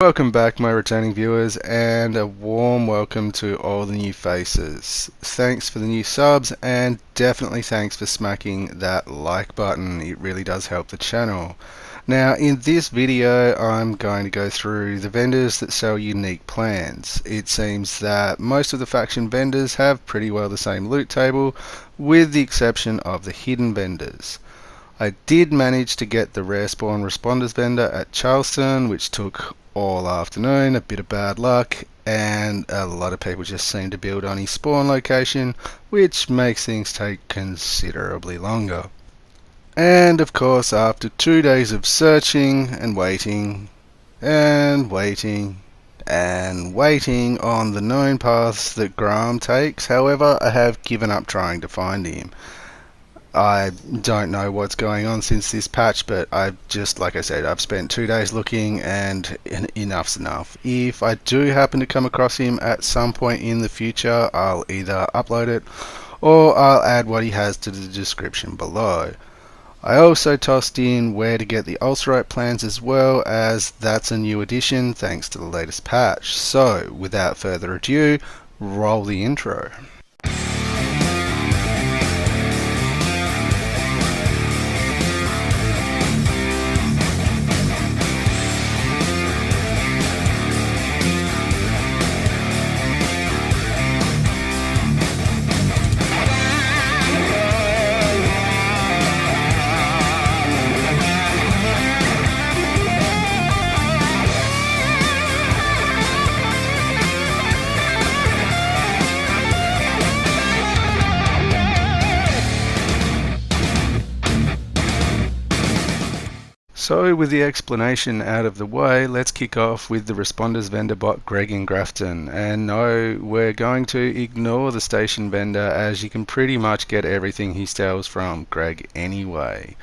Welcome back, my returning viewers, and a warm welcome to all the new faces. Thanks for the new subs, and definitely thanks for smacking that like button. It really does help the channel. Now, in this video, I'm going to go through the vendors that sell unique plans. It seems that most of the faction vendors have pretty well the same loot table, with the exception of the hidden vendors. I did manage to get the rare spawn responders vendor at Charleston, which took all afternoon, a bit of bad luck, and a lot of people just seem to build on his spawn location, which makes things take considerably longer. And of course, after 2 days of searching and waiting and waiting and waiting on the known paths that Graham takes, however, I have given up trying to find him. I don't know what's going on since this patch, but like I said, I've spent 2 days looking, and enough's enough. If I do happen to come across him at some point in the future, I'll either upload it or I'll add what he has to the description below. I also tossed in where to get the Ulcerite plans as well, as that's a new addition thanks to the latest patch. So without further ado, roll the intro. So with the explanation out of the way, let's kick off with the responders vendor bot Greg in Grafton. And no, we're going to ignore the station vendor, as you can pretty much get everything he sells from Greg anyway.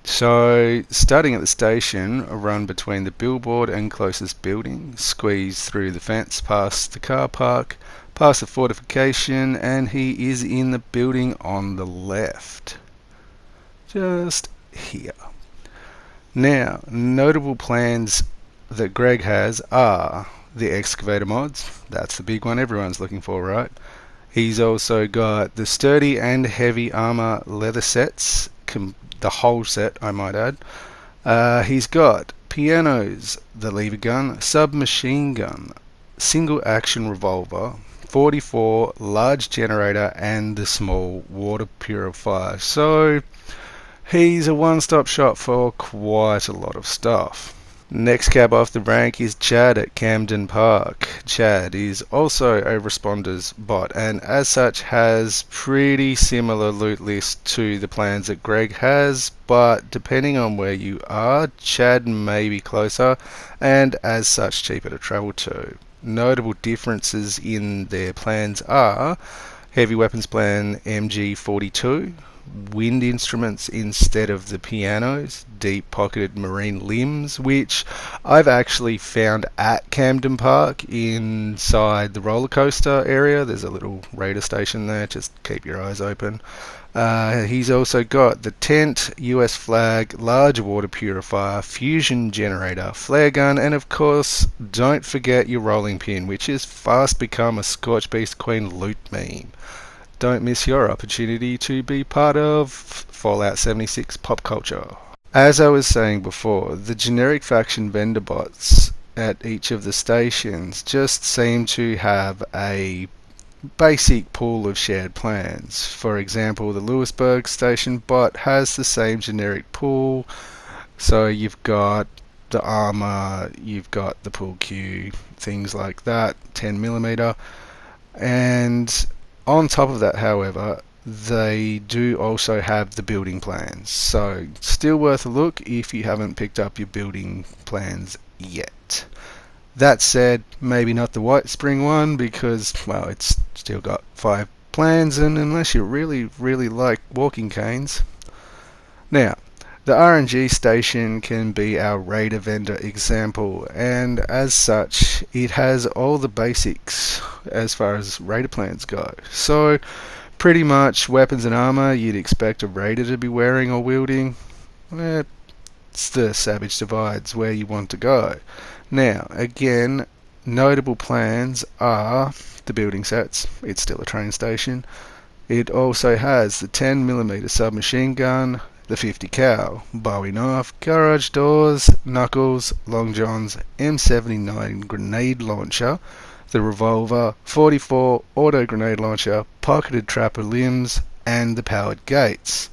So starting at the station, a run between the billboard and closest building, squeeze through the fence past the car park, past the fortification, and he is in the building on the left. Just here. Now, notable plans that Greg has are the excavator mods. That's the big one everyone's looking for, right? He's also got the sturdy and heavy armor leather sets, the whole set I might add. He's got pianos, the lever gun, submachine gun, single action revolver, 44, large generator, and the small water purifier. So he's a one-stop shop for quite a lot of stuff. Next cab off the rank is Chad at Camden Park. Chad is also a responders bot, and as such has pretty similar loot list to the plans that Greg has, but depending on where you are, Chad may be closer and as such cheaper to travel to. Notable differences in their plans are heavy weapons plan MG42, wind instruments instead of the pianos, deep pocketed marine limbs, which I've actually found at Camden Park inside the roller coaster area. There's a little radar station there, just keep your eyes open. He's also got the tent, US flag, large water purifier, fusion generator, flare gun, and of course don't forget your rolling pin, which has fast become a Scorch Beast Queen loot meme. Don't miss your opportunity to be part of Fallout 76 pop culture. As I was saying before, the generic faction vendor bots at each of the stations just seem to have a basic pool of shared plans. For example, the Lewisburg station bot has the same generic pool, so you've got the armor, you've got the pool Q, things like that, 10mm, and on top of that, however, they do also have the building plans, so still worth a look if you haven't picked up your building plans yet. That said, maybe not the White Spring one, because, well, it's still got 5 plans, and unless you really like walking canes. Now, the Orangey Station can be our raider vendor example, and as such it has all the basics as far as raider plans go. So pretty much weapons and armor you'd expect a raider to be wearing or wielding. that's the Savage Divide's where you want to go. Now, again, notable plans are the building sets. It's still a train station. It also has the 10mm submachine gun, the 50 cal, Bowie knife, garage doors, knuckles, long johns, M79 grenade launcher, the revolver, 44 auto grenade launcher, pocketed trapper limbs, and the powered gates.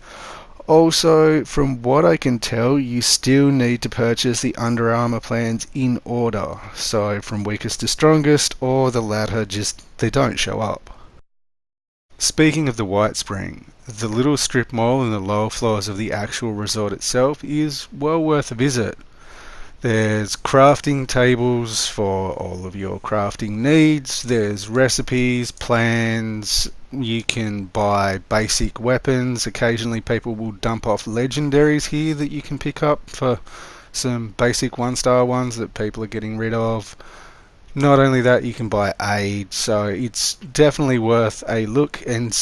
Also, from what I can tell, you still need to purchase the Under Armour plans in order. So from weakest to strongest, or the latter just, they don't show up. Speaking of the White Spring, the little strip mall in the lower floors of the actual resort itself is well worth a visit. There's crafting tables for all of your crafting needs. There's recipes, plans. You can buy basic weapons. Occasionally people will dump off legendaries here that you can pick up for some basic 1-star ones that people are getting rid of. Not only that, you can buy aid, so it's definitely worth a look, and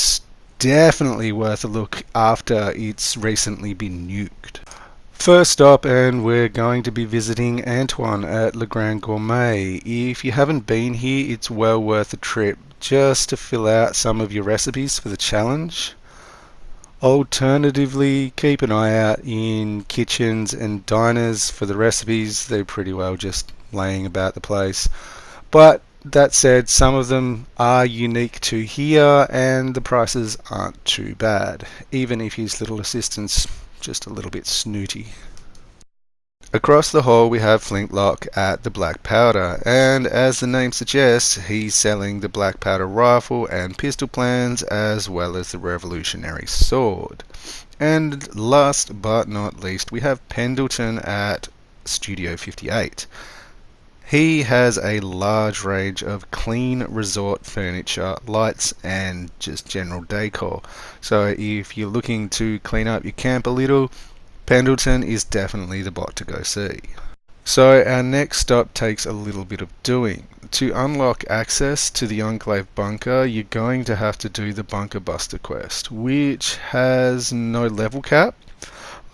definitely worth a look after it's recently been nuked. First up, and we're going to be visiting Antoine at Legrand Gourmet. If you haven't been here, it's well worth a trip just to fill out some of your recipes for the challenge. Alternatively, keep an eye out in kitchens and diners for the recipes. They're pretty well just laying about the place. But that said, some of them are unique to here and the prices aren't too bad, even if his little assistant's just a little bit snooty. Across the hall we have Flintlock at the Black Powder, and as the name suggests, he's selling the Black Powder rifle and pistol plans as well as the Revolutionary Sword. And last but not least, we have Pendleton at Studio 58. He has a large range of clean resort furniture, lights and just general decor. So if you're looking to clean up your camp a little, Pendleton is definitely the bot to go see. So our next stop takes a little bit of doing. To unlock access to the Enclave bunker, you're going to have to do the Bunker Buster quest, which has no level cap.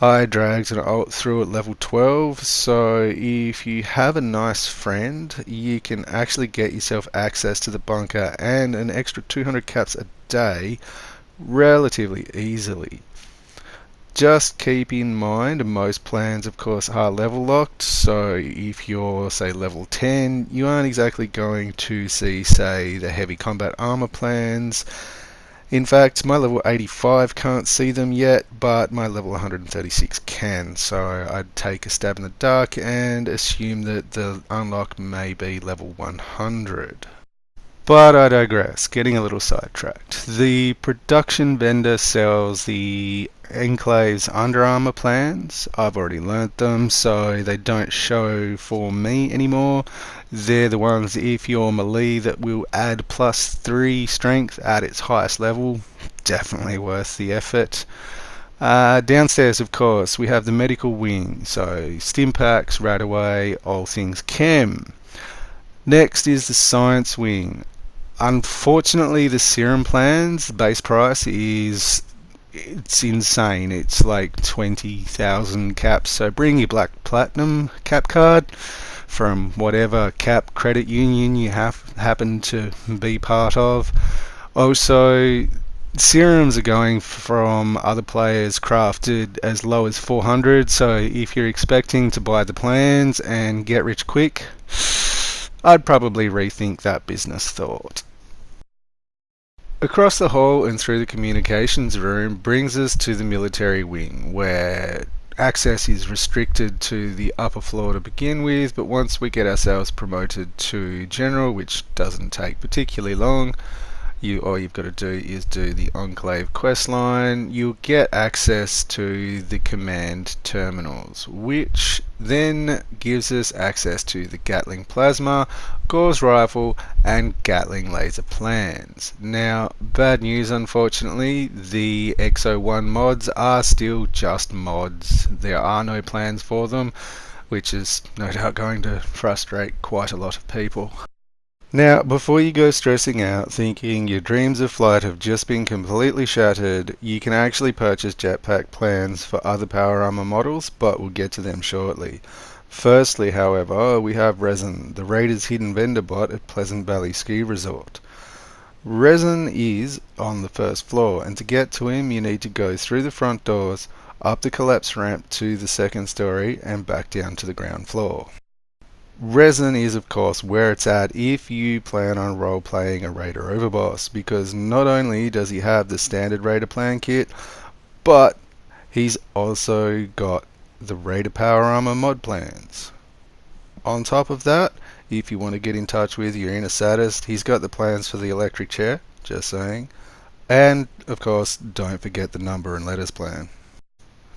I dragged an alt through at level 12, so if you have a nice friend, you can actually get yourself access to the bunker and an extra 200 caps a day relatively easily. Just keep in mind, most plans of course are level locked, so if you're say level 10, you aren't exactly going to see say the heavy combat armor plans. In fact, my level 85 can't see them yet, but my level 136 can, so I'd take a stab in the dark and assume that the unlock may be level 100. But I digress, getting a little sidetracked. The production vendor sells the Enclave's Under Armour plans. I've already learnt them, so they don't show for me anymore. They're the ones, if you're melee, that will add +3 strength at its highest level. Definitely worth the effort. Downstairs, of course, we have the medical wing, so stim packs, Radaway, all things chem. Next is the science wing. Unfortunately, the serum plans, the base price it's insane. It's like 20,000 caps, so bring your black platinum cap card from whatever cap credit union you happen to be part of. Also, serums are going from other players crafted as low as 400, so if you're expecting to buy the plans and get rich quick, I'd probably rethink that business thought. Across the hall and through the communications room brings us to the military wing, where access is restricted to the upper floor to begin with, but once we get ourselves promoted to general, which doesn't take particularly long, all you've got to do is do the Enclave quest line. You'll get access to the command terminals, which then gives us access to the Gatling plasma, Gauss rifle and Gatling laser plans. Now, bad news, unfortunately, the XO1 mods are still just mods. There are no plans for them, which is no doubt going to frustrate quite a lot of people. Now, before you go stressing out thinking your dreams of flight have just been completely shattered, you can actually purchase jetpack plans for other power armor models, but we'll get to them shortly. Firstly, however, we have Resin, the Raiders' hidden vendor bot at Pleasant Valley Ski Resort. Resin is on the first floor, and to get to him you need to go through the front doors, up the collapse ramp to the second story, and back down to the ground floor. Resin is of course where it's at if you plan on role-playing a Raider Overboss, because not only does he have the standard Raider plan kit, but he's also got the Raider Power Armor mod plans. On top of that, if you want to get in touch with your inner sadist, he's got the plans for the electric chair, just saying. And of course, don't forget the number and letters plan.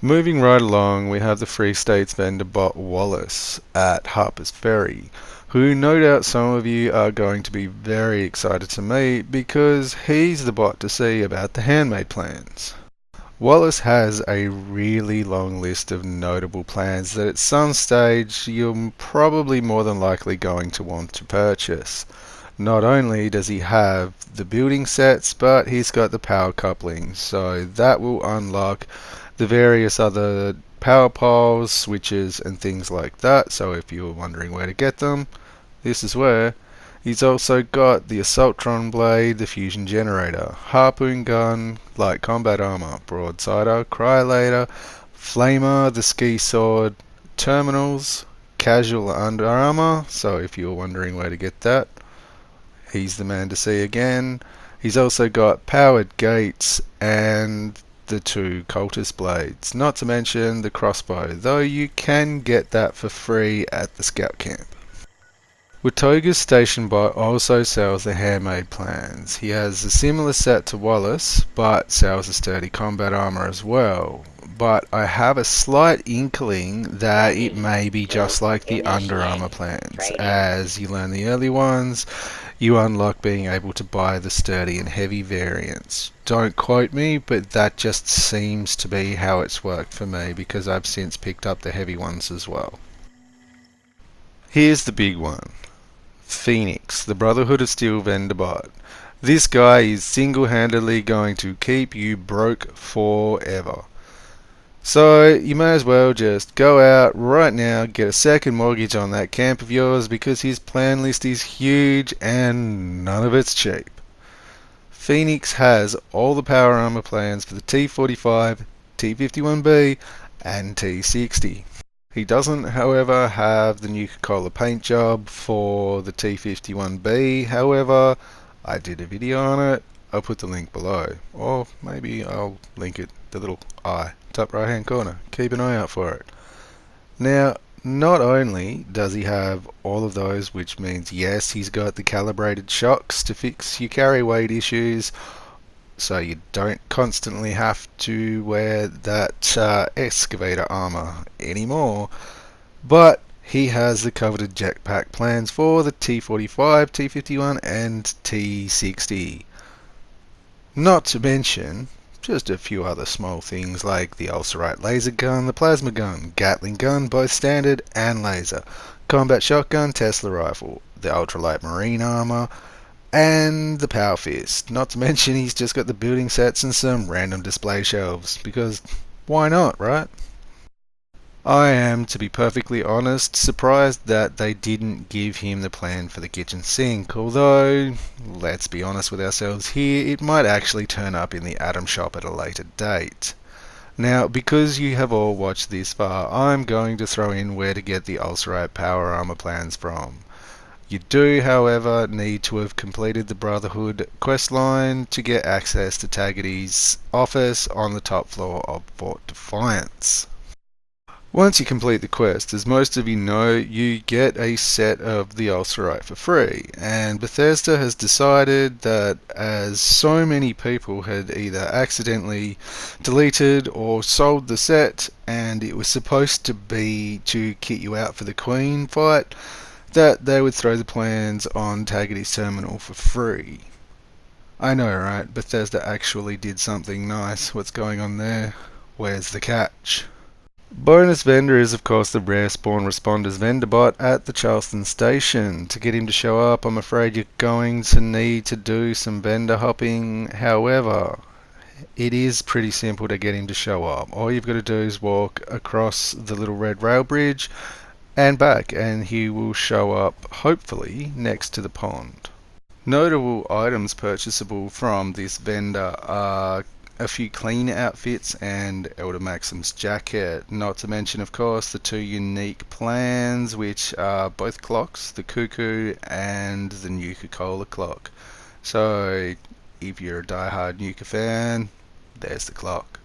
Moving right along, we have the Free States vendor bot Wallace at Harpers Ferry, who no doubt some of you are going to be very excited to meet because he's the bot to see about the handmade plans. Wallace has a really long list of notable plans that at some stage you're probably more than likely going to want to purchase. Not only does he have the building sets, but he's got the power couplings, so that will unlock the various other power poles, switches and things like that. So if you're wondering where to get them, this is where. He's also got the Assaultron blade, the fusion generator, harpoon gun, light combat armor, broadsider, cryolator, flamer, the ski sword, terminals, casual under armor, so if you're wondering where to get that, he's the man to see again. He's also got powered gates and the two cultist blades, not to mention the crossbow, though you can get that for free at the scout camp. Watoga's station bot also sells the handmade plans. He has a similar set to Wallace, but sells the sturdy combat armor as well. But I have a slight inkling that it may be just like the Under Armour plans. As you learn the early ones, you unlock being able to buy the sturdy and heavy variants. Don't quote me, but that just seems to be how it's worked for me because I've since picked up the heavy ones as well. Here's the big one. Phoenix, the Brotherhood of Steel vendor bot. This guy is single-handedly going to keep you broke forever. So you may as well just go out right now, get a second mortgage on that camp of yours because his plan list is huge and none of it's cheap. Phoenix has all the power armor plans for the T45, T51B and T60. He doesn't, however, have the Nuka-Cola paint job for the T51B. However, I did a video on it. I'll put the link below. Or maybe I'll link it, the little eye, top right hand corner. Keep an eye out for it. Now, not only does he have all of those, which means yes, he's got the calibrated shocks to fix your carry weight issues, so you don't constantly have to wear that excavator armor anymore, but he has the coveted jetpack plans for the T45, T51 and T60. Not to mention just a few other small things like the ulcerite laser gun, the plasma gun, Gatling gun, both standard and laser, combat shotgun, Tesla rifle, the ultralight marine armor, and the power fist. Not to mention he's just got the building sets and some random display shelves, because why not, right? I am, to be perfectly honest, surprised that they didn't give him the plan for the kitchen sink, although, let's be honest with ourselves here, it might actually turn up in the Atom shop at a later date. Now, because you have all watched this far, I'm going to throw in where to get the ulcerite power armor plans from. You do, however, need to have completed the Brotherhood quest line to get access to Taggarty's office on the top floor of Fort Defiance. Once you complete the quest, as most of you know, you get a set of the ulcerite for free, and Bethesda has decided that as so many people had either accidentally deleted or sold the set, and it was supposed to be to kit you out for the Queen fight, that they would throw the plans on Taggarty's terminal for free. I know, right? Bethesda actually did something nice. What's going on there? Where's the catch? Bonus vendor is of course the rare spawn responders vendor bot at the Charleston station. To get him to show up, I'm afraid you're going to need to do some vendor hopping. However, it is pretty simple to get him to show up. All you've got to do is walk across the little red rail bridge and back, and he will show up hopefully next to the pond. Notable items purchasable from this vendor are a few clean outfits and Elder Maxim's jacket, not to mention of course the two unique plans, which are both clocks, the Cuckoo and the Nuka-Cola clock. So if you're a die-hard Nuka fan, there's the clock.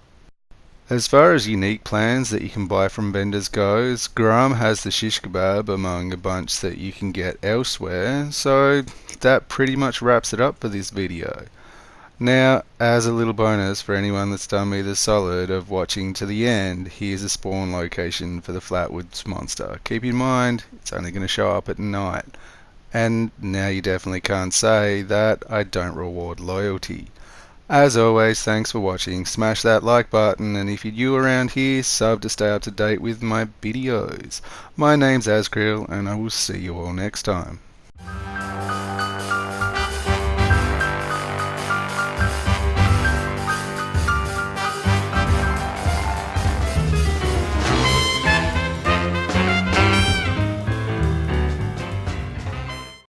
As far as unique plans that you can buy from vendors goes, Graham has the shish kebab among a bunch that you can get elsewhere, so that pretty much wraps it up for this video. Now, as a little bonus for anyone that's done me the solid of watching to the end, here's a spawn location for the Flatwoods monster. Keep in mind, it's only going to show up at night. And now you definitely can't say that I don't reward loyalty. As always, thanks for watching. Smash that like button, and if you're new around here, sub to stay up to date with my videos. My name's Azkriel, and I will see you all next time.